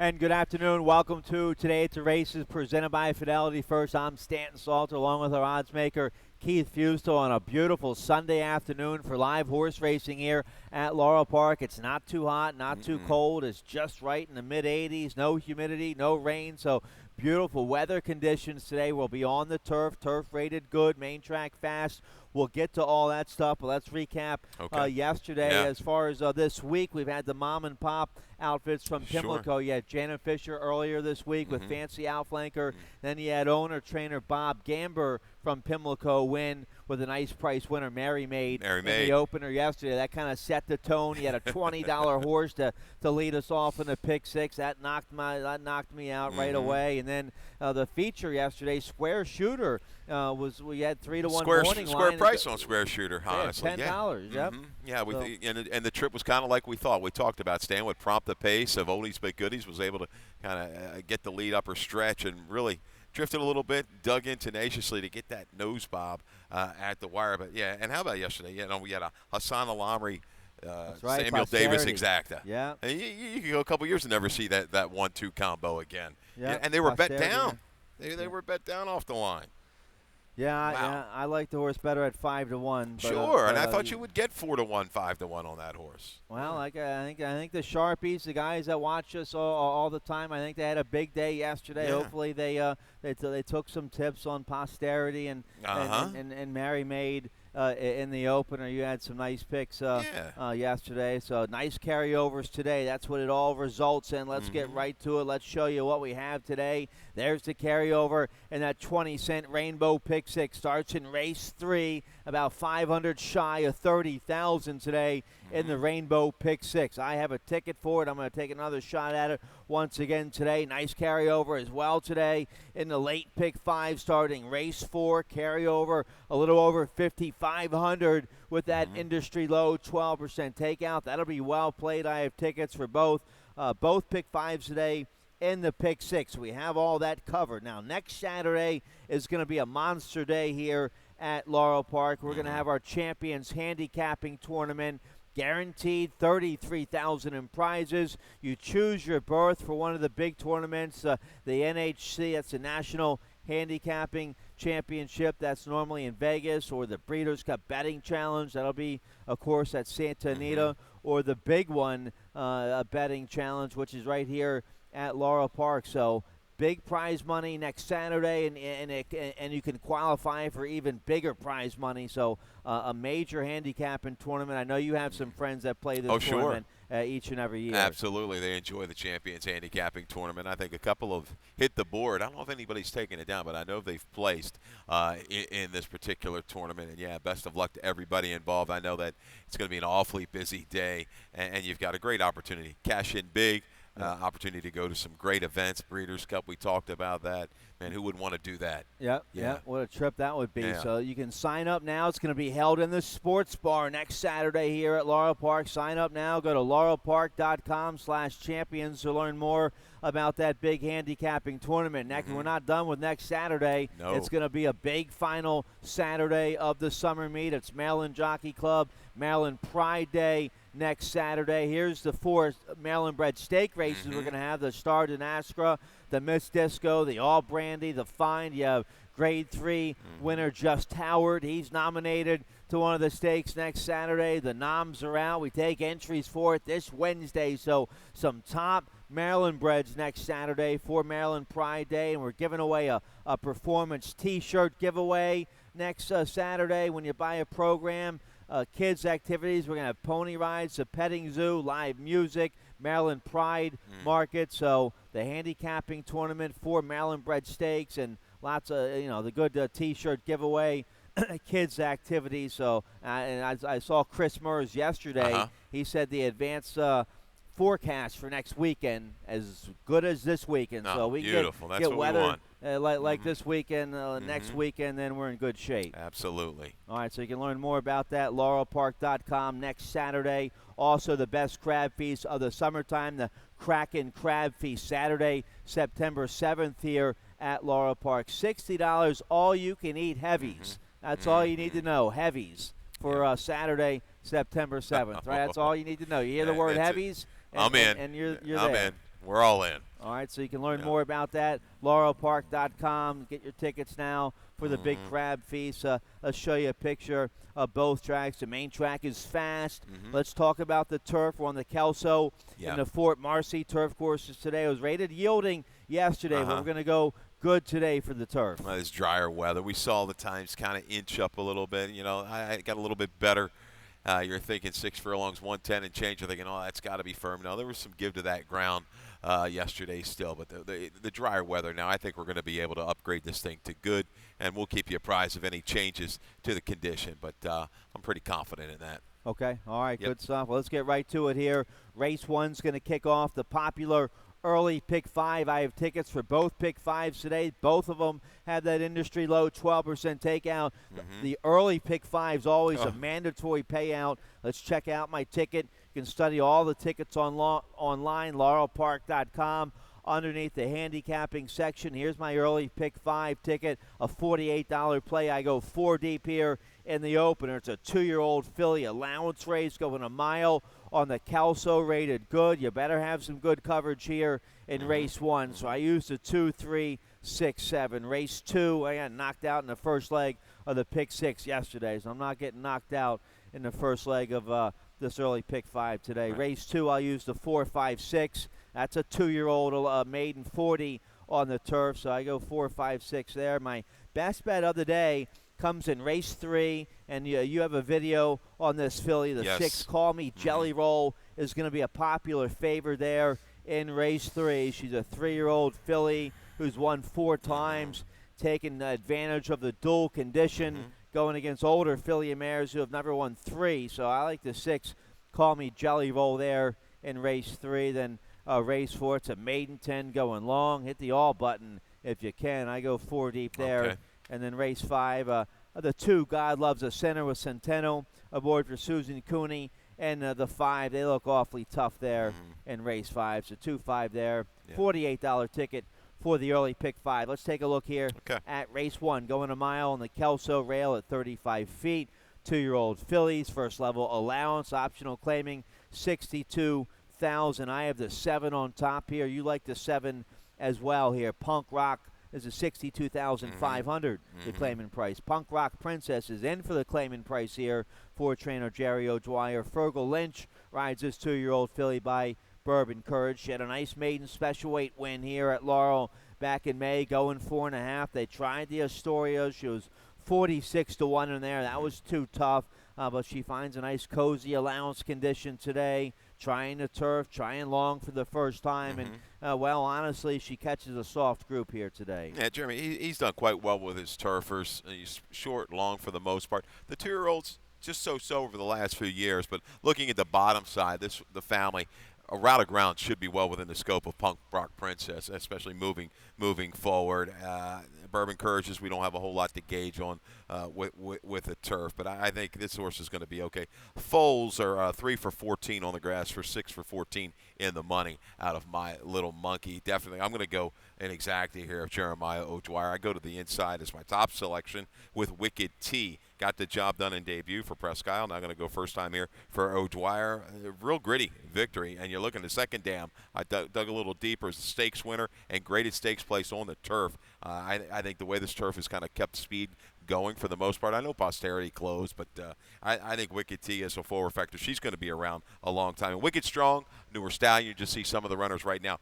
And good afternoon. Welcome to Today at the Races, presented by Fidelity First. I'm Stanton Salter, along with our odds maker, Keith Fustel, on a beautiful Sunday afternoon for live horse racing here at Laurel Park. It's not too hot, not too cold. It's just right in the mid-80s. No humidity, no rain. So beautiful weather conditions today. We'll be on the turf. Turf rated good, main track fast. We'll get to all that stuff, but let's recap yesterday. Yeah. As far as this week, we've had the mom and pop outfits from Pimlico. Sure. You had Janet Fisher earlier this week with Fancy Outflanker. Then you had owner-trainer Bob Gamber from Pimlico win with a nice price winner, Mary Maid, in the opener yesterday. That kind of set the tone. He had a $20 horse to lead us off in the pick six. That knocked me out right away. And then the feature yesterday, Square Shooter, we had 3-1 morning square line. price on Square Shooter, honestly. $10, yep. Yeah, and the trip was kind of like we thought. We talked about Stan would prompt the pace of oldies but goodies, was able to kind of get the lead upper stretch and really drifted a little bit, dug in tenaciously to get that nose bob at the wire. But, yeah, and how about yesterday? You know, we had a Hassan Alamri, Samuel Davis exacta. Yeah. And you could go a couple years and never see that 1-2 combo again. Yeah. And they were bet down. They were bet down off the line. Yeah, I like the horse better at 5-1. Sure, and I thought you would get 4-1, 5-1 on that horse. Well, I think the Sharpies, the guys that watch us all the time, I think they had a big day yesterday. Yeah. Hopefully they took some tips on posterity and Mary Maid in the opener. You had some nice picks yesterday, so nice carryovers today. That's what it all results in. Let's get right to it. Let's show you what we have today. There's the carryover, and that 20-cent Rainbow Pick Six starts in race 3, about 500 shy of 30,000 today in the Rainbow Pick Six. I have a ticket for it. I'm going to take another shot at it once again today. Nice carryover as well today in the late Pick 5 starting race 4. Carryover a little over 5,500 with that industry low 12% takeout. That'll be well played. I have tickets for both Pick 5s today in the Pick 6. We have all that covered. Now, next Saturday is going to be a monster day here at Laurel Park. We're going to have our Champions Handicapping Tournament, guaranteed $33,000 in prizes. You choose your berth for one of the big tournaments, the NHC, that's the National Handicapping Championship. That's normally in Vegas, or the Breeders' Cup Betting Challenge. That'll be, of course, at Santa Anita, or the big one, betting challenge, which is right here at Laurel Park. So big prize money next Saturday, and you can qualify for even bigger prize money. So a major handicapping tournament. I know you have some friends that play this tournament each and every year. Absolutely. They enjoy the Champions Handicapping Tournament. I think a couple have hit the board. I don't know if anybody's taken it down, but I know they've placed in this particular tournament. And, yeah, best of luck to everybody involved. I know that it's going to be an awfully busy day, and you've got a great opportunity. Cash in big. Opportunity to go to some great events. Breeders' Cup, we talked about that. Man, who wouldn't want to do that? Yeah. What a trip that would be. Yeah. So you can sign up now. It's going to be held in the Sports Bar next Saturday here at Laurel Park. Sign up now. Go to laurelpark.com/champions to learn more about that big handicapping tournament. We're not done with next Saturday. No. It's going to be a big final Saturday of the summer meet. It's Maryland Jockey Club, Maryland Pride Day next Saturday. Here's the 4 Maryland bred stake races we're going to have: the Star de Nascra, the Miss Disco, the All Brandy, the Find. You have Grade 3 winner Just Howard. He's nominated to one of the stakes next Saturday. The noms are out. We take entries for it this Wednesday. So some top Maryland breds next Saturday for Maryland Pride Day, and we're giving away a performance T-shirt giveaway next Saturday when you buy a program. Kids activities, we're going to have pony rides, a petting zoo, live music, Maryland Pride Market. So the handicapping tournament for Maryland bred stakes, and lots of, the good T-shirt giveaway, kids activities. So, and I saw Chris Murs yesterday. He said the advanced forecast for next weekend as good as this weekend. So we can get weather like this weekend, next weekend, then we're in good shape. Absolutely. All right, so you can learn more about that, laurelpark.com next Saturday. Also, the best crab feast of the summertime, the Kraken Crab Feast, Saturday, September 7th here at Laurel Park. $60 all-you-can-eat heavies. That's all you need to know, heavies, for Saturday, September 7th. Right? That's all you need to know. You hear the word heavies, I'm in. And you're I'm there. in. We're all in. All right, so you can learn more about that. LaurelPark.com. Get your tickets now for the Big Crab Feast. Let's show you a picture of both tracks. The main track is fast. Let's talk about the turf. We're on the Kelso in the Fort Marcy turf courses today. It was rated yielding yesterday, but we're going to go good today for the turf. Well, it's drier weather. We saw the times kind of inch up a little bit. You know, I got a little bit better. You're thinking 6 furlongs, 110 and change. You're thinking, oh, that's got to be firm. No, there was some give to that ground yesterday still. But the drier weather now, I think we're going to be able to upgrade this thing to good, and we'll keep you apprised of any changes to the condition. But I'm pretty confident in that. Okay. All right. Good stuff. Well, let's get right to it here. Race 1's going to kick off the popular early pick 5. I have tickets for both pick 5s today. Both of them have that industry low 12% takeout. The early pick 5's always a mandatory payout. Let's check out my ticket. You can study all the tickets online, laurelpark.com. Underneath the handicapping section, here's my early pick 5 ticket, a $48 play. I go 4 deep here in the opener. It's a 2-year-old filly allowance race going a mile on the Kelso, rated good. You better have some good coverage here in race 1. So I used a 2, 3, 6, 7. Race 2, I got knocked out in the first leg of the pick 6 yesterday, so I'm not getting knocked out in the first leg of this early pick 5 today. Race 2, I'll use the 4, 5, 6. That's a 2-year-old maiden 40 on the turf, so I go 4, 5, 6 there. My best bet of the day comes in race 3, and you have a video on this filly. The 6, Call Me Jelly Roll, is going to be a popular favor there in race 3. She's a 3-year-old filly who's won 4 times, taking advantage of the dual condition, going against older filly mares who have never won 3. So I like the 6, Call Me Jelly Roll there in race 3. Then race 4, it's a maiden 10 going long. Hit the all button if you can. I go 4 deep there. Okay. And then race 5, the 2, God Loves a Sinner with Centeno aboard for Susan Cooney. And the 5, they look awfully tough there in race 5. So 2, 5 there. $48 ticket for the early pick 5. Let's take a look here at race 1. Going a mile on the Kelso rail at 35 feet. 2-year-old fillies, first level allowance, optional claiming 62,000. I have the 7 on top here. You like the 7 as well here. Punk Rock is a 62,500 the claiming price. Punk Rock Princess is in for the claiming price here for trainer Jerry O'Dwyer. Fergal Lynch rides this 2-year-old filly by Bourbon Courage. She had a nice maiden special weight win here at Laurel back in May, going 4.5. They tried the Astoria. She was 46-1 in there. That was too tough, but she finds a nice cozy allowance condition today, trying the turf, trying long for the first time, and, well, honestly, she catches a soft group here today. Yeah, Jeremy, he's done quite well with his turfers. He's short, long for the most part. The 2-year-olds, just so-so over the last few years, but looking at the bottom side, the family, a route of ground should be well within the scope of Punk Rock Princess, especially moving forward. Bourbon Courage's, we don't have a whole lot to gauge on with the turf, but I think this horse is going to be okay. Foals are 3 for 14 on the grass for 6 for 14 in the money out of My Little Monkey. Definitely, I'm going to go an exacta here of Jeremiah O'Dwyer. I go to the inside as my top selection with Wicked T. Got the job done in debut for Presque Isle. Now going to go first time here for O'Dwyer. Real gritty victory, and you're looking at the second dam. I dug a little deeper as the stakes winner and graded stakes place on the turf. I think the way this turf has kind of kept speed going for the most part. I know posterity closed, but I think Wicked T is a forward factor. She's going to be around a long time. And Wicked Strong, newer stallion. You just see some of the runners right now.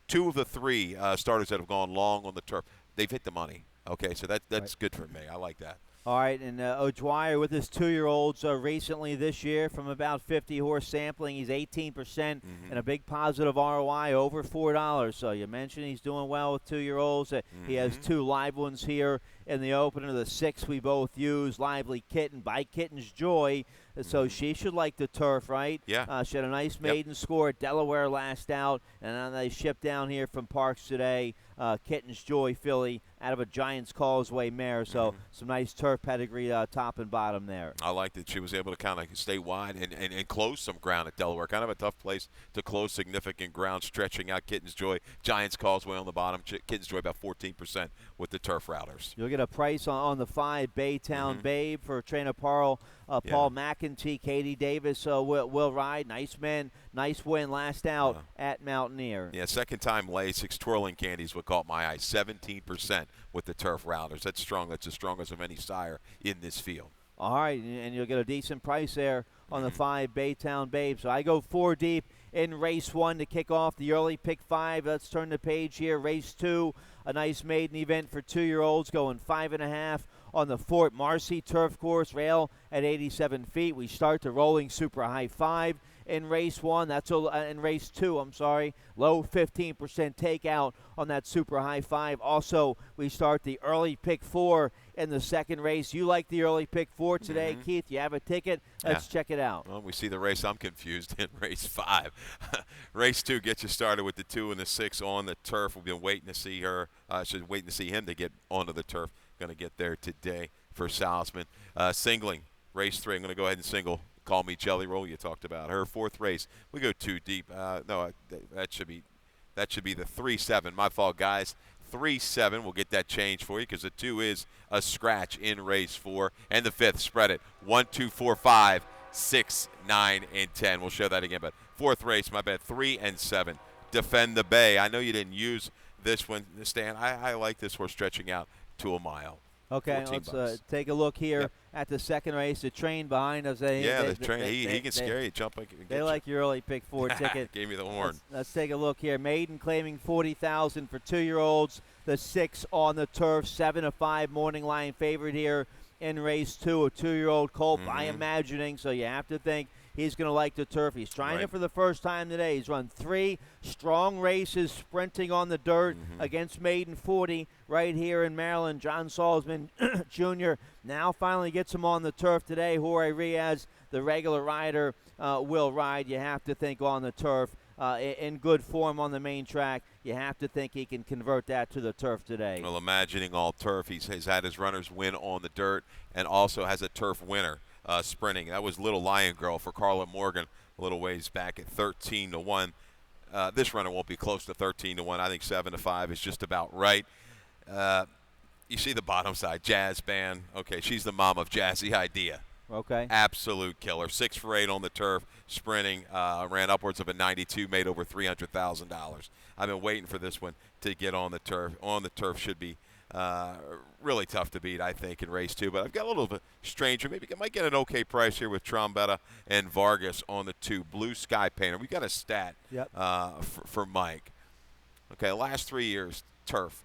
2 of the 3 starters that have gone long on the turf, they've hit the money. Okay, so that's good for me. I like that. All right, and O'Dwyer with his 2-year-olds recently this year from about 50 horse sampling. He's 18% and a big positive ROI over $4. So you mentioned he's doing well with 2-year-olds. He has 2 live ones here in the opener. The 6 we both use, Lively Kitten by Kitten's Joy. So she should like the turf, right? Yeah. She had a nice maiden score at Delaware last out, and then they shipped down here from Parks today. Kitten's Joy filly out of a Giants Causeway mare. So some nice turf pedigree top and bottom there. I like that she was able to kind of stay wide and close some ground at Delaware. Kind of a tough place to close significant ground, stretching out Kitten's Joy. Giants Causeway on the bottom. Kitten's Joy about 14% with the turf routers. You'll get get a price on the 5 Baytown Babe for trainer Paul McEntee. Katie Davis will ride. Nice man, nice win last out at Mountaineer. Yeah, second time Lasix twirling candies what caught my eye. 17% with the turf rounders. That's strong. That's as strong as of any sire in this field. All right, and you'll get a decent price there on the 5 Baytown Babe. So I go 4 deep in race 1 to kick off the early pick 5. Let's turn the page here. Race 2, a nice maiden event for 2-year-olds, going 5.5 on the Fort Marcy turf course, rail at 87 feet. We start the rolling super high 5 in race 1. That's in race 2. I'm sorry, low 15% takeout on that super high 5. Also, we start the early pick 4 in the second race. You like the early pick 4 today, Keith? You have a ticket? Let's check it out. Well, we see the race. I'm confused in race 5. Race 2 gets you started with the 2 and the 6 on the turf. We've been waiting to see her. Waiting to see him to get onto the turf. Going to get there today for Salzman. Singling, race 3. I'm going to go ahead and single. Call Me Jelly Roll. You talked about her. 4th race. We go 2 deep. No, that should be the 3-7. My fault, guys. 3-7. We'll get that changed for you because the 2 is a scratch in race 4. And the 5th, spread it. 1, 2, 4, 5, 6, 9, and 10. We'll show that again. But 4th race, my bad, 3 and 7. Defend the Bay. I know you didn't use this one, Stan. I like this horse stretching out to a mile. Okay, let's take a look here at the second race. The train behind us. The train. He can scare you. Jump. They like your early pick 4 ticket. Gave me the horn. Let's take a look here. Maiden claiming $40,000 for 2-year-olds. The 6 on the turf. 7-5 morning line favorite here in race 2. A 2-year-old colt by Imagining. So you have to think he's going to like the turf. He's trying it for the first time today. He's run 3 strong races sprinting on the dirt against Maiden 40 right here in Maryland. John Salzman Jr. now finally gets him on the turf today. Jorge Riaz, the regular rider, will ride. You have to think on the turf. In good form on the main track. You have to think he can convert that to the turf today. Well, Imagining all turf. He's had his runners win on the dirt and also has a turf winner. Sprinting. That was Little Lion Girl for Carla Morgan a little ways back at 13-1. This runner won't be close to 13-1. I think 7-5 is just about right. You see the bottom side, Jazz Band. Okay, she's the mom of Jazzy Idea. Okay. Absolute killer. 6 for 8 on the turf, sprinting, ran upwards of a 92, made over $300,000. I've been waiting for this one to get on the turf. On the turf should be really tough to beat, I think, in race 2. But I've got a little bit stranger. Maybe I might get an okay price here with Trombetta and Vargas on the 2. Blue Sky Painter. We got a stat for Mike. Okay, last 3 years, turf.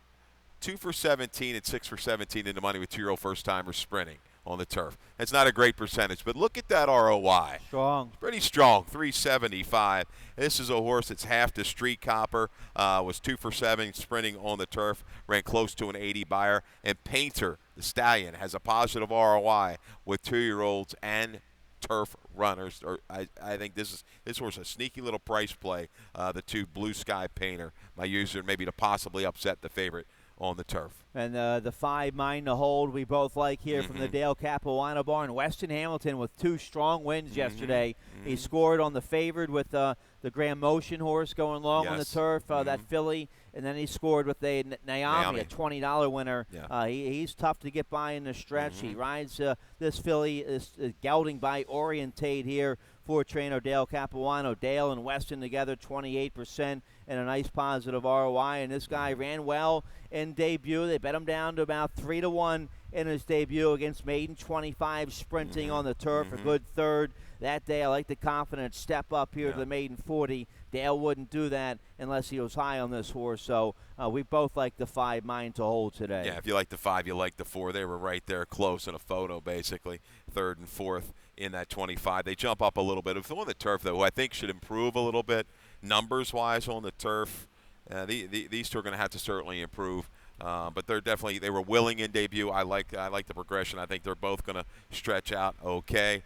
2 for 17 and 6 for 17 in the money with 2-year-old first-timers sprinting on the turf. It's not a great percentage, but look at that ROI. Strong. Pretty strong, 375. This is a horse that's half the street copper, was 2 for 7 sprinting on the turf, ran close to an 80 buyer. And Painter, the stallion, has a positive ROI with 2-year-olds and turf runners. I think this horse a sneaky little price play, the 2 Blue Sky Painter, my user, maybe to possibly upset the favorite on the turf. And the 5 Mine to Hold we both like here from the Dale Capuano barn. Weston Hamilton with 2 strong wins yesterday. He scored on the favored with the Grand Motion horse going long on the turf, that filly. And then he scored with a Naomi, a $20 winner. Yeah. He's tough to get by in the stretch. He rides this filly, is gelding by Orientate here for trainer Dale Capuano. Dale and Weston together, 28% and a nice positive ROI. And this guy ran well in debut. They bet him down to about 3-1 in his debut against Maiden 25, sprinting on the turf, a good third that day. I like the confidence step up here to the Maiden 40. Dale wouldn't do that unless he was high on this horse. So we both like the 5 Mine to Hold today. Yeah, if you like the 5, you like the 4. They were right there close in a photo, basically, 3rd and 4th in that 25. They jump up a little bit. If on the turf, though, who I think should improve a little bit numbers-wise on the turf, these 2 are going to have to certainly improve. But they were willing in debut. I like the progression. I think they're both going to stretch out okay.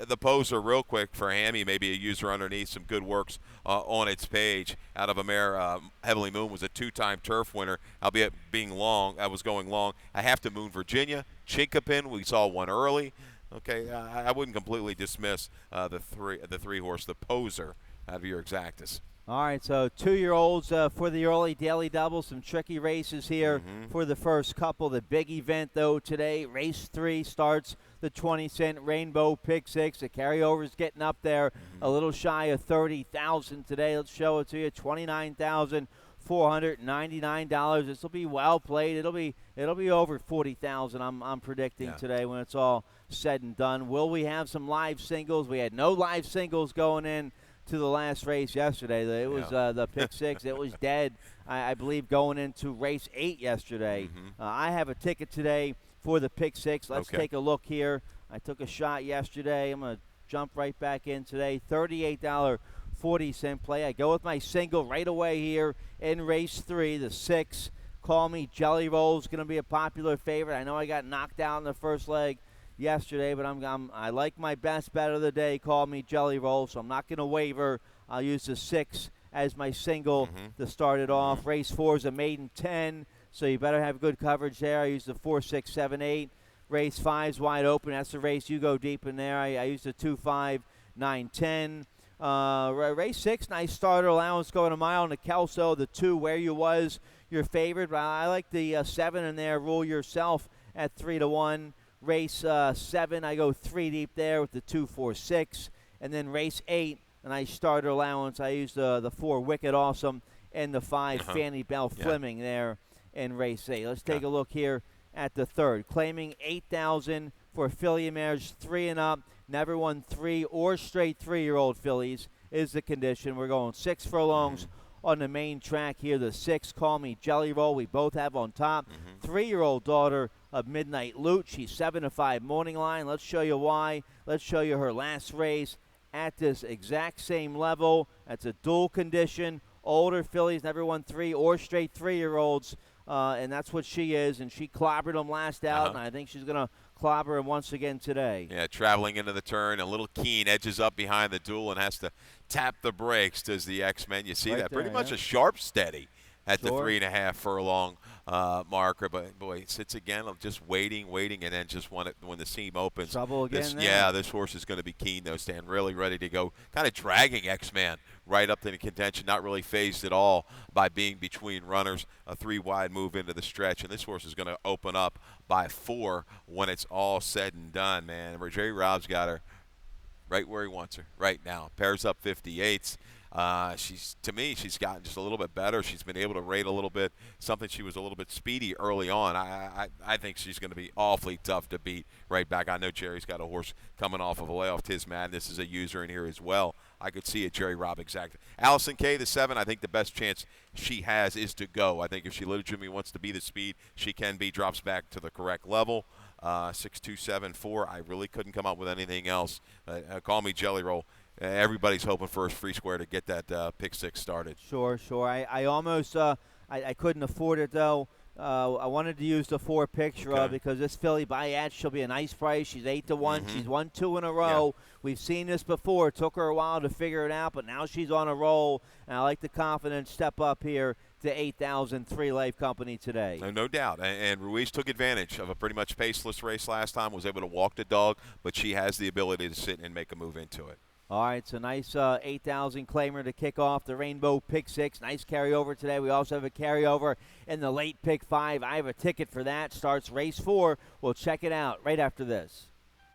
The poser, real quick for Hammy, maybe a user underneath, some good works on its page. Out of a mare, Heavenly Moon was a 2-time turf winner, albeit being long. I was going long. I have to Moon Virginia, Chinkapin. We saw one early. Okay, I wouldn't completely dismiss the three horse, the poser, out of your Exactus. All right, so 2-year-olds for the early daily double. Some tricky races here for the first couple. The big event, though, today, race 3 starts the 20-cent Rainbow Pick 6. The carryover's getting up there, a little shy of $30,000 today. Let's show it to you, $29,499. This will be well played. It'll be over $40,000. I'm predicting today when it's all said and done. Will we have some live singles? We had no live singles going in to the last race yesterday. It was the pick 6. It was dead, I believe, going into race 8 yesterday. I have a ticket today for the pick 6. Let's take a look here. I took a shot yesterday. I'm going to jump right back in today. $38.40 play. I go with my single right away here in race 3, the 6. Call Me Jelly Roll is going to be a popular favorite. I know I got knocked out in the first leg yesterday, but I like my best bet of the day. Call Me Jelly Roll, so I'm not going to waver. I'll use the 6 as my single to start it off. Race 4 is a maiden 10, so you better have good coverage there. I use the 4, 6, 7, 8. Race 5 is wide open. That's the race you go deep in there. I use the 2, 5, 9, 10. Race 6, nice starter allowance going a mile. And the Kelso, the 2, Where You Was, your favorite. I like the 7 in there. Rule Yourself at 3-1. Race 7, I go 3 deep there with the 2, 4, 6. And then race 8, a nice starter allowance. I use the 4, Wicked Awesome, and the 5, Fanny Bell Fleming there in race 8. Let's take a look here at the third. Claiming $8,000 for filly mares 3 and up. Never won 3 or straight 3-year-old fillies is the condition. We're going 6 furlongs on the main track here. The 6, Call Me Jelly Roll, we both have on top. 3-year-old daughter of Midnight Loot. She's 7-5 morning line. Let's show you why. Let's show you her last race at this exact same level. That's a dual condition. Older fillies never won 3 or straight 3-year-olds, and that's what she is. And she clobbered them last out, and I think she's going to clobber him once again today. Yeah, traveling into the turn, a little keen, edges up behind the duel and has to tap the brakes, does the X-Men. You see that? Pretty much a sharp steady at the 3.5 furlong marker, but boy, sits again, just waiting, and then just when the seam opens. Trouble again. This horse is going to be keen though, Stan. Really ready to go. Kind of dragging X-Man right up to the contention, not really phased at all by being between runners. A 3-wide move into the stretch, and this horse is going to open up by 4 when it's all said and done, man. Jerry Rob's got her right where he wants her right now. Pairs up 58s. To me, she's gotten just a little bit better. She's been able to rate a little bit, something she was a little bit speedy early on. I think she's going to be awfully tough to beat right back. I know Jerry's got a horse coming off of a layoff. Tiz Madness is a user in here as well. I could see it, Jerry Robb exact. Allison Kay, the 7, I think the best chance she has is to go. I think if she legitimately wants to be the speed, she can be, drops back to the correct level. 6, 2, 7, 4. I really couldn't come up with anything else. Call Me Jelly Roll. Everybody's hoping for a free square to get that pick 6 started. Sure. I almost I couldn't afford it, though. I wanted to use the 4 picture because this filly by ad, she'll be a nice price. She's 8-1. She's won 2 in a row. We've seen this before. It took her a while to figure it out, but now she's on a roll. And I like the confidence step up here to 8,000, 3-Life Company today. No doubt. And Ruiz took advantage of a pretty much paceless race last time, was able to walk the dog, but she has the ability to sit and make a move into it. All right, so nice 8,000 claimer to kick off the Rainbow Pick 6. Nice carryover today. We also have a carryover in the late Pick 5. I have a ticket for that. Starts race 4. We'll check it out right after this.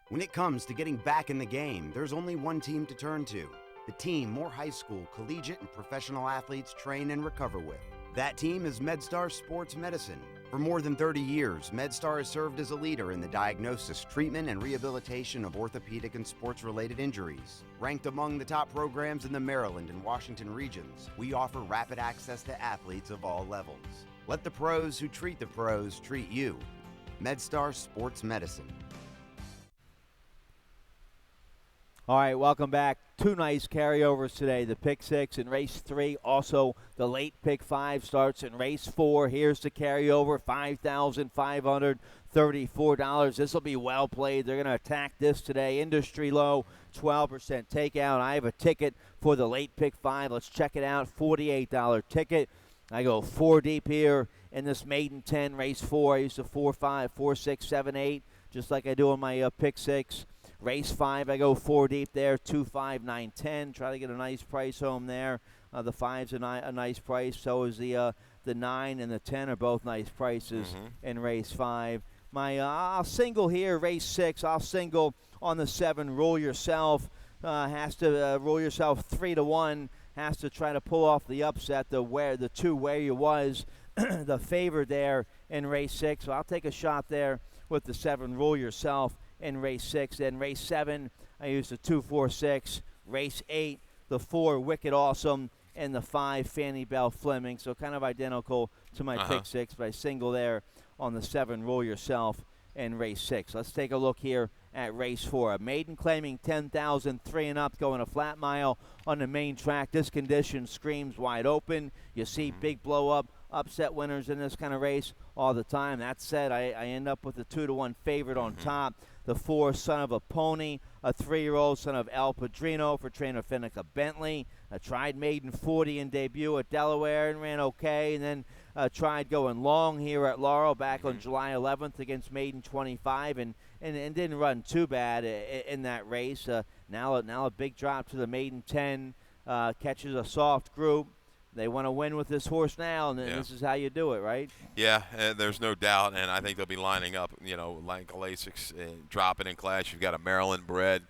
When it comes to getting back in the game, there's only one team to turn to. The team more high school, collegiate, and professional athletes train and recover with. That team is MedStar Sports Medicine. For more than 30 years, MedStar has served as a leader in the diagnosis, treatment, and rehabilitation of orthopedic and sports-related injuries. Ranked among the top programs in the Maryland and Washington regions, we offer rapid access to athletes of all levels. Let the pros who treat the pros treat you. MedStar Sports Medicine. All right, welcome back. 2 nice carryovers today. The pick 6 in race 3. Also, the late pick 5 starts in race 4. Here's the carryover, $5,534. This will be well played. They're going to attack this today. Industry low, 12% takeout. I have a ticket for the late pick 5. Let's check it out. $48 ticket. I go 4 deep here in this maiden 10, race 4. I use the 4, 5, 4, 6, 7, 8, just like I do in my pick 6. Race 5, I go 4 deep there, 2, 5, 9, 10. Try to get a nice price home there. The 5's a nice price. So is the 9 and the 10 are both nice prices in race 5. I'll single here, race 6. I'll single on the 7. Rule Yourself. Has to rule yourself 3-1. Has to try to pull off the upset. The 2 Where You Was, the favorite there in race 6. So I'll take a shot there with the 7. Rule Yourself in race 6. Then race 7, I used the 2-4-6. Race 8, the 4 Wicked Awesome, and the 5 Fanny Bell Fleming. So kind of identical to my pick 6, but I single there on the 7 Rule Yourself in race 6. Let's take a look here at race 4. A maiden claiming 10,000, 3 and up, going a flat mile on the main track. This condition screams wide open. You see big blow up, upset winners in this kind of race all the time. That said, I end up with a 2-1 favorite on top. The 4 Son of a Pony, a 3-year-old son of El Padrino for trainer Finnica Bentley. Tried maiden 40 in debut at Delaware and ran okay, and then tried going long here at Laurel back on July 11th against maiden 25 and didn't run too bad in that race. Now a big drop to the maiden 10, catches a soft group. They want to win with this horse now, and this is how you do it, right? Yeah, and there's no doubt, and I think they'll be lining up, like Lasix, dropping in class. You've got a Maryland bred,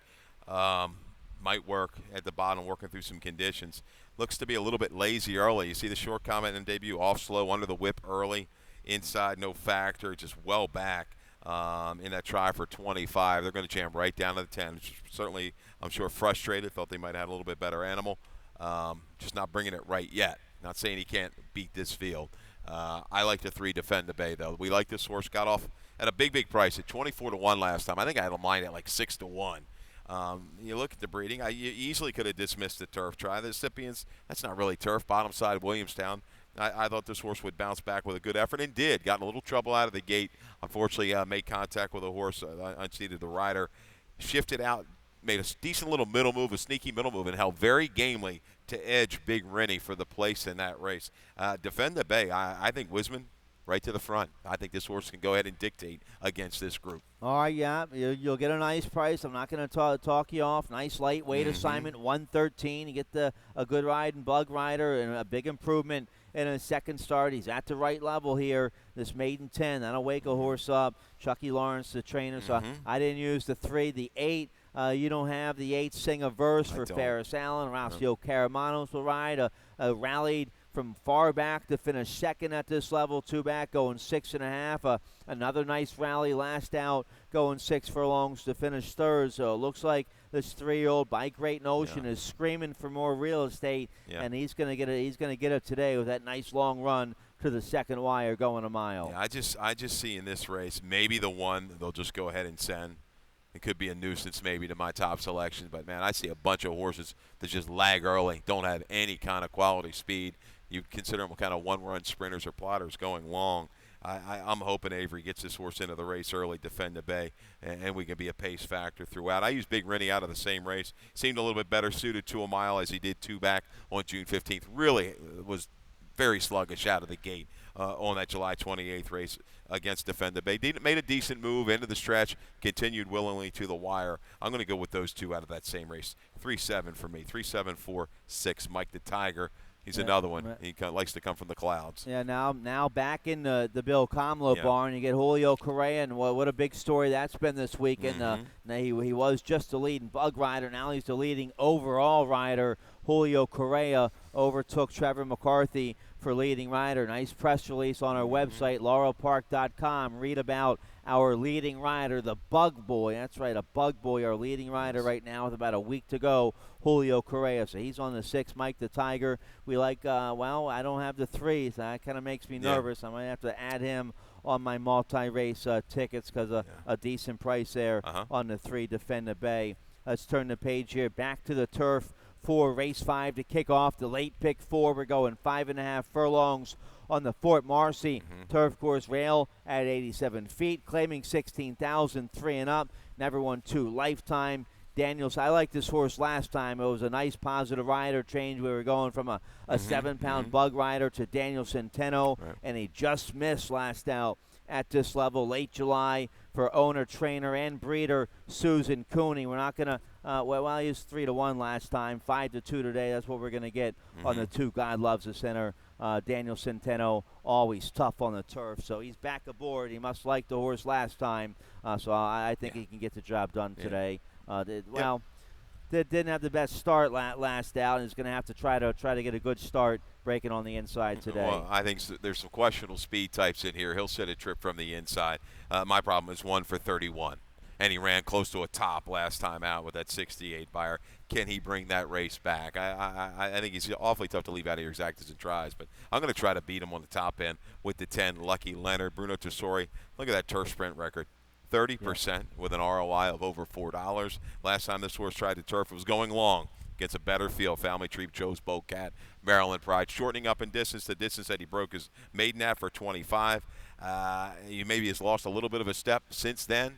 might work at the bottom, working through some conditions. Looks to be a little bit lazy early. You see the short comment in debut, off slow, under the whip early, inside, no factor, just well back in that try for 25. They're going to jam right down to the 10. Certainly, I'm sure, frustrated, thought they might have had a little bit better animal. Just not bringing it right yet. Not saying he can't beat this field. I like the 3 Defend the Bay, though. We like this horse. Got off at a big price at 24-1 last time. I think I had a line at like 6-1. You look at the breeding. You easily could have dismissed the turf try. The Recipients, that's not really turf. Bottom side of Williamstown. I thought this horse would bounce back with a good effort and did. Got in a little trouble out of the gate. Unfortunately, made contact with a horse, unseated the rider. Shifted out. Made a decent little middle move, a sneaky middle move, and held very gamely to edge Big Rennie for the place in that race. Defend the Bay, I think Wisman right to the front. I think this horse can go ahead and dictate against this group. All right, yeah, you'll get a nice price. I'm not going to talk you off. Nice lightweight assignment, 113. You get a good ride and Bug Rider and a big improvement in his second start. He's at the right level here. This maiden 10, that'll wake a horse up. Chucky Lawrence, the trainer, so I didn't use the 3. The 8, you don't have the 8 sing a verse for Ferris Allen. Horacio Caramanos will ride. Rallied from far back to finish second at this level, 2 back, going 6.5. Another nice rally last out, going 6 furlongs to finish third. So it looks like this 3-year-old by Great Notion is screaming for more real estate, and he's going to get it. He's going to get it today with that nice long run to the second wire, going a mile. Yeah, I just see in this race maybe the one they'll just go ahead and send. It could be a nuisance maybe to my top selection, but, man, I see a bunch of horses that just lag early, don't have any kind of quality speed. You consider them kind of one-run sprinters or plotters going long. I'm hoping Avery gets this horse into the race early, Defend the Bay, and we can be a pace factor throughout. I used Big Rennie out of the same race. Seemed a little bit better suited to a mile as he did 2 back on June 15th. Really was very sluggish out of the gate on that July 28th race against Defend the Bay. Made a decent move into the stretch, continued willingly to the wire. I'm going to go with those 2 out of that same race. 3-7 for me. 3-7-4-6. Mike the Tiger. He's another one. He likes to come from the clouds. Yeah, now back in the Bill Comlo barn, you get Julio Correa, and what a big story that's been this weekend. He was just the leading Bug Rider. Now he's the leading overall rider. Julio Correa overtook Trevor McCarthy for leading rider. Nice press release on our website, laurelpark.com. Read about our leading rider, the Bug Boy. That's right, a Bug Boy, our leading rider right now with about a week to go, Julio Correa. So he's on the 6, Mike the Tiger. We like, I don't have the 3, so that kind of makes me nervous. I might have to add him on my multi-race tickets because a decent price there on the 3, Defend the Bay. Let's turn the page here. Back to the turf for race 5 to kick off the late pick 4. We're going 5.5 furlongs on the Fort Marcy turf course rail at 87 feet, claiming 16,000, 3 and up. Never won 2 lifetime. Daniels, I liked this horse last time. It was a nice positive rider change. We were going from a 7-pound Bug Rider to Daniel Centeno, and he just missed last out at this level. Late July for owner, trainer, and breeder Susan Cooney. We're not going to, well, he was 3-1 last time, 5-2 today. That's what we're going to get on the 2 God Loves the Center. Daniel Centeno, always tough on the turf. So he's back aboard. He must like the horse last time. So I think he can get the job done today. Didn't have the best start last out, and is going to have to try to get a good start breaking on the inside today. Well, I think there's some questionable speed types in here. He'll set a trip from the inside. My problem is 1 for 31, and he ran close to a top last time out with that 68 buyer. Can he bring that race back? I think he's awfully tough to leave out of your exactas and tries, but I'm going to try to beat him on the top end with the 10, Lucky Leonard. Bruno Tessori, look at that turf sprint record. 30% with an ROI of over $4. Last time this horse tried to turf, it was going long. Gets a better feel. Family Tree, Joe's Bowcat, Maryland Pride. Shortening up in distance, the distance that he broke his maiden at for 25. He maybe has lost a little bit of a step since then.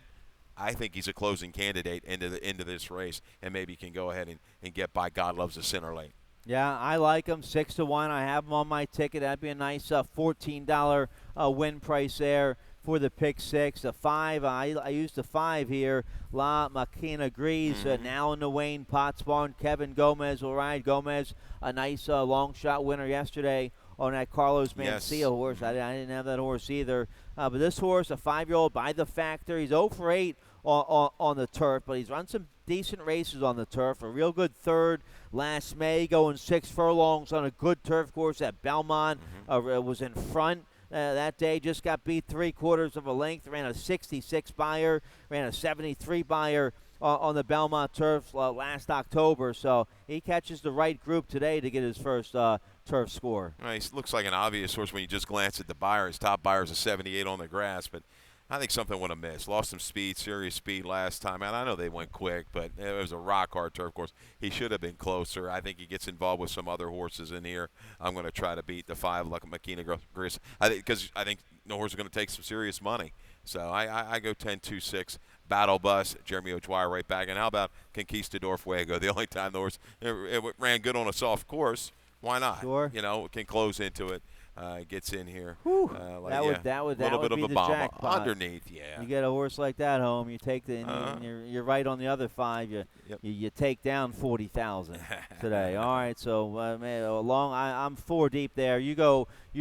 I think he's a closing candidate into this race, and maybe can go ahead and get by God Loves the Center late. Yeah, I like him 6-1. I have him on my ticket. That'd be a nice $14 win price there for the pick 6. The 5, I used the 5 here. La Maquina Grease now in the Wayne Potts barn. Kevin Gomez will ride. Gomez, a nice long shot winner yesterday on that Carlos Mencia horse. I didn't have that horse either. But this horse, a 5-year-old by the factor. He's 0 for 8 on the turf, but he's run some decent races on the turf. A real good third last May, going 6 furlongs on a good turf course at Belmont. Was in front. That day, just got beat 3/4 of a length, ran a 66 buyer, ran a 73 buyer on the Belmont turf last October. So he catches the right group today to get his first turf score. He looks like an obvious horse when you just glance at the buyer. His top buyer is a 78 on the grass, but I think something would have missed. Lost some speed, serious speed last time out. I know they went quick, but it was a rock-hard turf course. He should have been closer. I think he gets involved with some other horses in here. I'm going to try to beat the 5, like Makina Gris, because I think the horse is going to take some serious money. So I go 10-2-6. Battle Bus, Jeremy O'Dwyer right back. And how about Conquistador Fuego? The only time the horse it ran good on a soft course. Why not? Sure. Can close into it. Gets in here. That would a little bit be of a the bomb jackpot. underneath. You get a horse like that home, you take and you're right on the other 5. You take down 40,000 today. All right, so I'm 4 deep there. You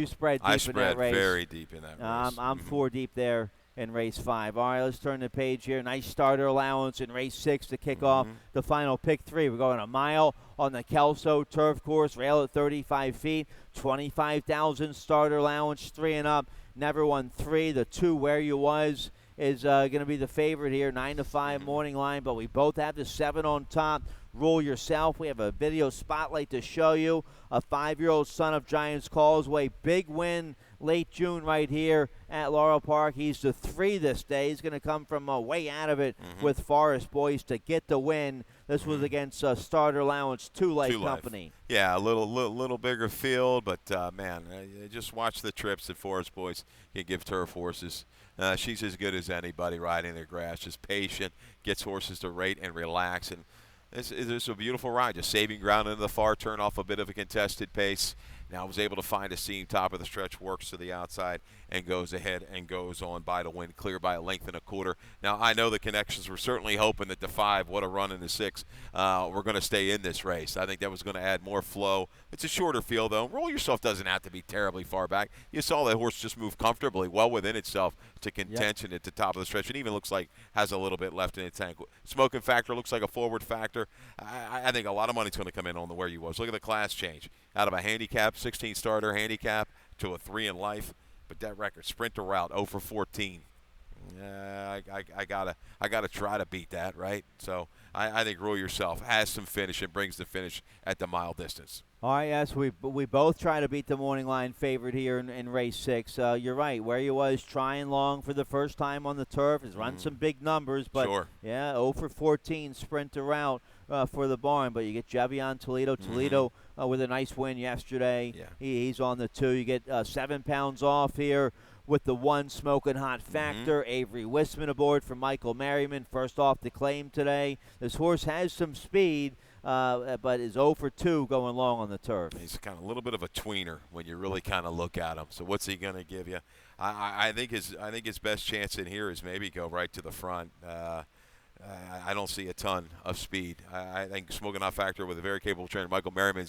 spread deep in that race. I spread very deep in that race. I'm 4 deep there in race 5. All right, let's turn the page here. Nice starter allowance in race 6 to kick off the final pick 3. We're going a mile on the Kelso turf course, rail at 35 feet, 25,000 starter allowance, 3 and up. Never won 3. The 2 Where You Was is going to be the favorite here, 9-5 morning line, but we both have the 7 on top. Rule Yourself. We have a video spotlight to show you. A 5-year-old son of Giants Causeway. Big win late June right here at Laurel Park. He's the 3 this day. He's going to come from way out of it with Forest Boys to get the win. This was against Starter Allowance 2 Life Company. Yeah, a little bigger field, but man, just watch the trips that Forest Boys can give turf horses. She's as good as anybody riding the grass. Just patient, gets horses to rate and relax, and this is a beautiful ride. Just saving ground into the far turn off a bit of a contested pace. Now was able to find a seam, top of the stretch, works to the outside, and goes ahead and goes on by the win, clear by a length and a quarter. Now, I know the connections were certainly hoping that the 5, what a run in the 6, were going to stay in this race. I think that was going to add more flow. It's a shorter field, though. Roll Yourself doesn't have to be terribly far back. You saw that horse just move comfortably, well within itself, to contention at the top of the stretch. It even looks like has a little bit left in its tank. Smoking Factor looks like a forward factor. I think a lot of money's going to come in on the Where You Was. Look at the class change. Out of a handicap, 16 starter handicap, to a 3 in life. But that record, sprint to route, 0 for 14. I gotta try to beat that, right? So I think Rule Yourself has some finish and brings the finish at the mile distance. All right, yes, we both try to beat the morning line favorite here in race 6. You're right. Where You Was trying long for the first time on the turf. Has run some big numbers, but 0 for 14 sprint to route for the barn. But you get Javion Toledo with a nice win yesterday. Yeah. He's on the 2. You get 7 pounds off here with the 1 smoking hot factor. Avery Wisman aboard for Michael Merriman, first off the claim today. This horse has some speed, but is 0 for 2 going long on the turf. He's kind of a little bit of a tweener when you really kind of look at him. So what's he going to give you? I think his best chance in here is maybe go right to the front. I don't see a ton of speed. I think Smoking Hot Factor with a very capable trainer, Michael Merriman,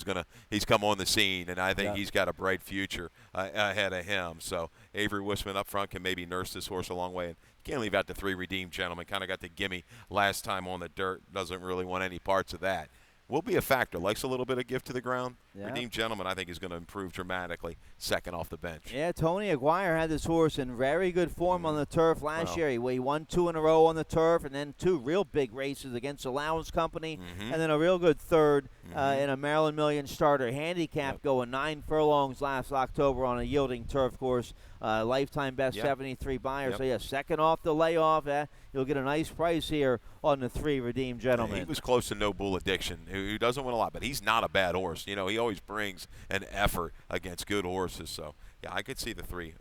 he's come on the scene, and I think he's got a bright future ahead of him. So Avery Wisman up front can maybe nurse this horse a long way. And you can't leave out the 3 Redeemed Gentlemen. Kind of got the gimme last time on the dirt. Doesn't really want any parts of that. Will be a factor. Likes a little bit of gift to the ground. Yeah. Redeemed Gentleman, I think, is going to improve dramatically. Second off the bench. Yeah, Tony Aguirre had this horse in very good form on the turf last year. He won 2 in a row on the turf, and then 2 real big races against Allowance Company, and then a real good third in a Maryland Million starter handicap, going 9 furlongs last October on a yielding turf course. Lifetime best 73 buyer. So, yeah, second off the layoff. You'll get a nice price here on the 3 Redeemed Gentlemen. He was close to No Bull Addiction, who doesn't win a lot, but he's not a bad horse. You know, he always brings an effort against good horses. So, yeah, I could see the 3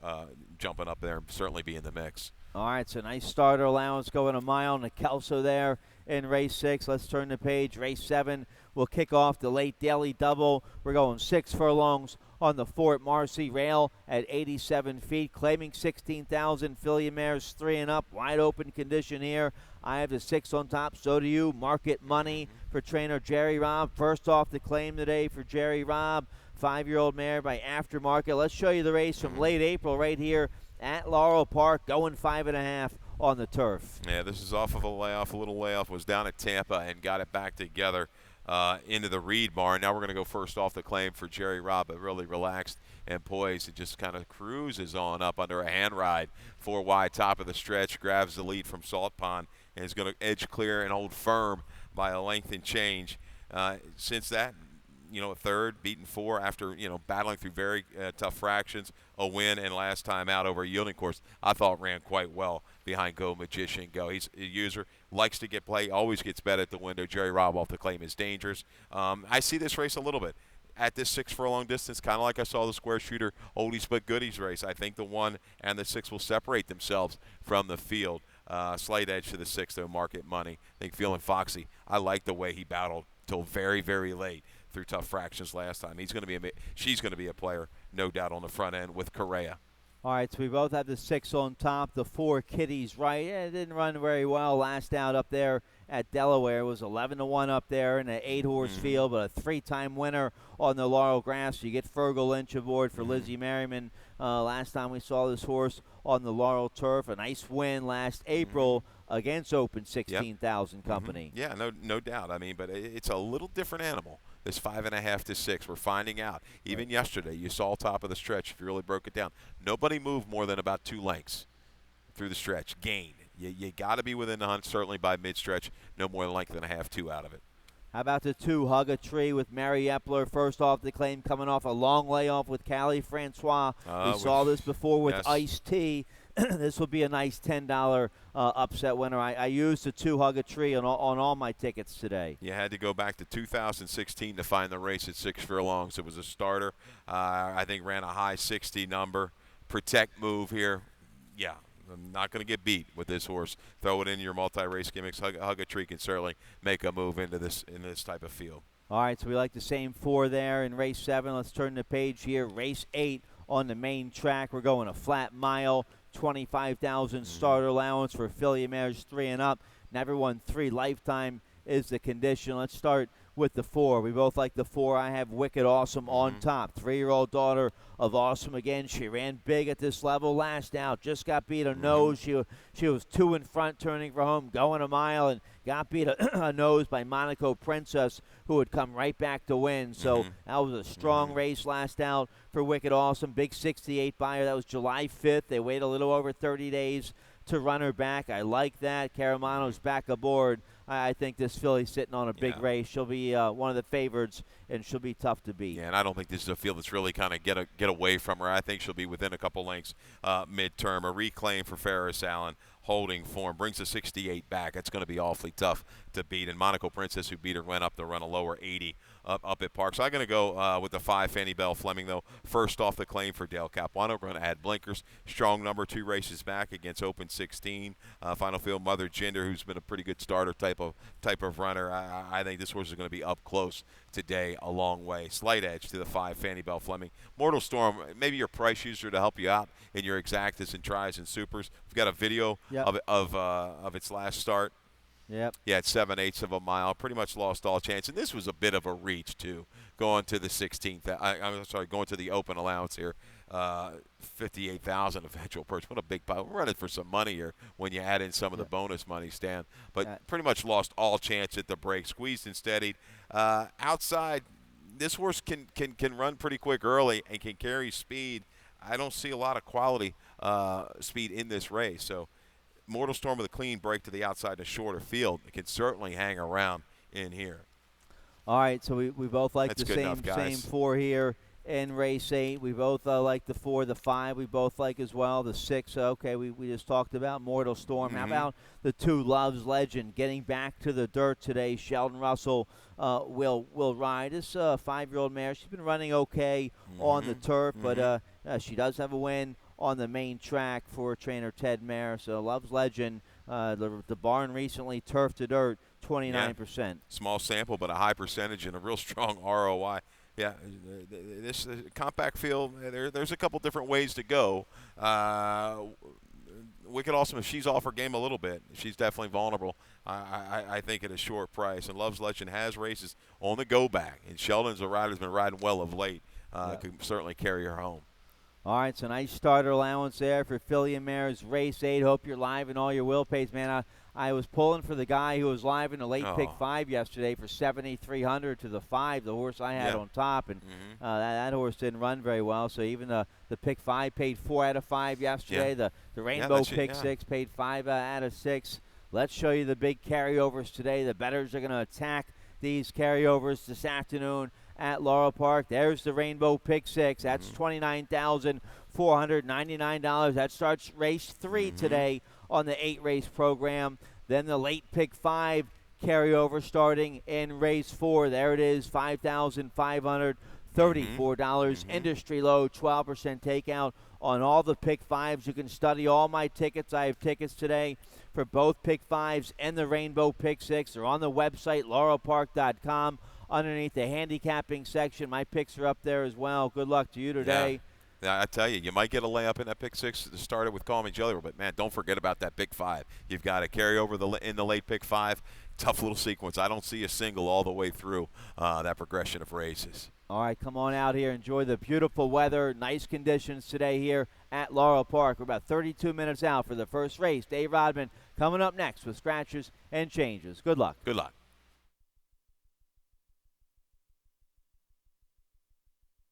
jumping up there and certainly be in the mix. All right, so nice starter allowance going a mile on the Kelso there in race 6. Let's turn the page. Race 7 will kick off the late daily double. We're going 6 furlongs on the Fort Marcy rail at 87 feet, claiming 16,000. Filly mares 3 and up, wide open condition here. I have the 6 on top, so do you. Market money for trainer Jerry Robb. First off the claim today for Jerry Robb, 5-year-old mare by Aftermarket. Let's show you the race from late April right here at Laurel Park, going 5.5 on the turf. Yeah, this is off of a layoff, a little layoff. Was down at Tampa and got it back together into the Reed Barn. Now we're going to go first off the claim for Jerry Robb, but really relaxed and poised. It just kind of cruises on up under a hand ride. 4 wide, top of the stretch, grabs the lead from Salt Pond, and is going to edge clear and hold firm by a length and change. Since that, you know, a third, beaten 4 after, you know, battling through very tough fractions, a win, and last time out over a yielding course, I thought ran quite well behind Go Magician Go. He's a user, likes to get play, always gets bet at the window. Jerry Robb off the claim is dangerous. I see this race a little bit at this 6 furlong distance, kind of like I saw the Square Shooter Oldies but Goodies race. I think the 1 and the 6 will separate themselves from the field. Slight edge to the 6, though, market money. I think Feeling Foxy, I like the way he battled till very, very late through tough fractions last time. She's going to be a player, no doubt, on the front end with Correa. All right, so we both have the 6 on top, the 4 Kitties right. Yeah, it didn't run very well last out up there at Delaware. It was 11-1 up there in an 8-horse field, but a 3-time winner on the Laurel grass. You get Fergal Lynch aboard for Lizzie Merriman. Last time we saw this horse on the Laurel turf, a nice win last April against Open 16,000 Company. Yeah, no doubt. I mean, but it's a little different animal. This 5.5 to 6, we're finding out. Even yesterday, you saw top of the stretch. If you really broke it down, nobody moved more than about 2 lengths through the stretch. Gain. You got to be within the hunt, certainly by mid-stretch. No more than length and a half, 2 out of it. How about the 2 Hug a Tree with Mary Epler? First off the claim, coming off a long layoff with Callie Francois. We saw this before with Ice-T. This will be a nice $10 upset winner. I used the 2 Hug a Tree on all my tickets today. You had to go back to 2016 to find the race at 6 furlongs. It was a starter. I think ran a high 60 number. Protect move here. Yeah, I'm not going to get beat with this horse. Throw it in your multi-race gimmicks. Hug a Tree can certainly make a move into this type of field. All right, so we like the same 4 there in race 7. Let's turn the page here. Race 8 on the main track. We're going a flat mile. 25,000 starter allowance for Filly mares 3 and up. Never won 3 lifetime is the condition. Let's start with the 4. We both like the 4. I have Wicked Awesome on top. 3-year-old daughter of Awesome again. She ran big at this level last out. Just got beat a nose. She was 2 in front turning for home, going a mile, and got beat a nose by Monaco Princess, who had come right back to win. So that was a strong race last out for Wicked Awesome. Big 68 buyer. That was July 5th. They wait a little over 30 days to run her back. I like that. Caramano's back aboard. I think this filly's sitting on a big race. She'll be one of the favorites, and she'll be tough to beat. Yeah, and I don't think this is a field that's really kind of get away from her. I think she'll be within a couple lengths midterm. A reclaim for Ferris Allen. holding form. Brings the 68 back. That's going to be awfully tough to beat. And Monaco Princess, who beat her, went up to run a lower 80 up at Park. So I'm going to go with the 5 Fannie Bell Fleming, though. First off the claim for Dale Capuano. We're going to add blinkers. Strong number, 2 races back against Open 16. Final field, Mother Jinder, who's been a pretty good starter type of runner. I think this horse is going to be up close today a long way. Slight edge to the 5 Fannie Bell Fleming. Mortal Storm, maybe your price user to help you out in your exactas and tries and supers. We've got a video of its last start. Yep. Yeah, it's 7/8 of a mile. Pretty much lost all chance. And this was a bit of a reach, too, going to the 16th. I'm sorry, going to the open allowance here. 58,000 eventual purchase. What a big pile. We're running for some money here when you add in some of the bonus money, Stan. But pretty much lost all chance at the break. Squeezed and steadied. Outside, this horse can run pretty quick early and can carry speed. I don't see a lot of quality speed in this race. So Mortal Storm with a clean break to the outside in a shorter field. It can certainly hang around in here. All right, so we both like That's the same 4 here in race 8. We both like the 4, the 5. We both like as well the 6. Okay, we just talked about Mortal Storm. How about the 2, Love's Legend, getting back to the dirt today? Sheldon Russell will ride. This 5-year-old mare, she's been running okay on the turf, but she does have a win on the main track for trainer Ted Mayer. So Love's Legend, the barn recently turf to dirt, 29%. Yeah. Small sample, but a high percentage and a real strong ROI. Yeah, this compact field, there's a couple different ways to go. Wicked Awesome, if she's off her game a little bit, she's definitely vulnerable, I think, at a short price. And Love's Legend has races on the go back. And Sheldon's a rider who's been riding well of late. Could certainly carry her home. All right, so nice starter allowance there for Filly and Mares race 8. Hope you're live in all your will pays, man. I was pulling for the guy who was live in the late pick 5 yesterday for 7,300 to the 5, the horse I had on top, and that horse didn't run very well. So even the pick 5 paid 4 out of 5 yesterday. The Rainbow pick 6 paid 5 out of 6. Let's show you the big carryovers today. The bettors are going to attack these carryovers this afternoon at Laurel Park. There's the Rainbow Pick 6. That's $29,499. That starts race 3 today on the 8-race program. Then the late Pick 5 carryover starting in race 4. There it is, $5,534. Industry low, 12% takeout on all the Pick 5s. You can study all my tickets. I have tickets today for both Pick 5s and the Rainbow Pick 6. They're on the website, laurelpark.com. Underneath the handicapping section, my picks are up there as well. Good luck to you today. Yeah, I tell you, you might get a layup in that pick 6 to start it with Call Me Jelly, but, man, don't forget about that pick 5. You've got to carry over in the late pick 5. Tough little sequence. I don't see a single all the way through that progression of races. All right, come on out here. Enjoy the beautiful weather. Nice conditions today here at Laurel Park. We're about 32 minutes out for the first race. Dave Rodman coming up next with scratches and changes. Good luck. Good luck.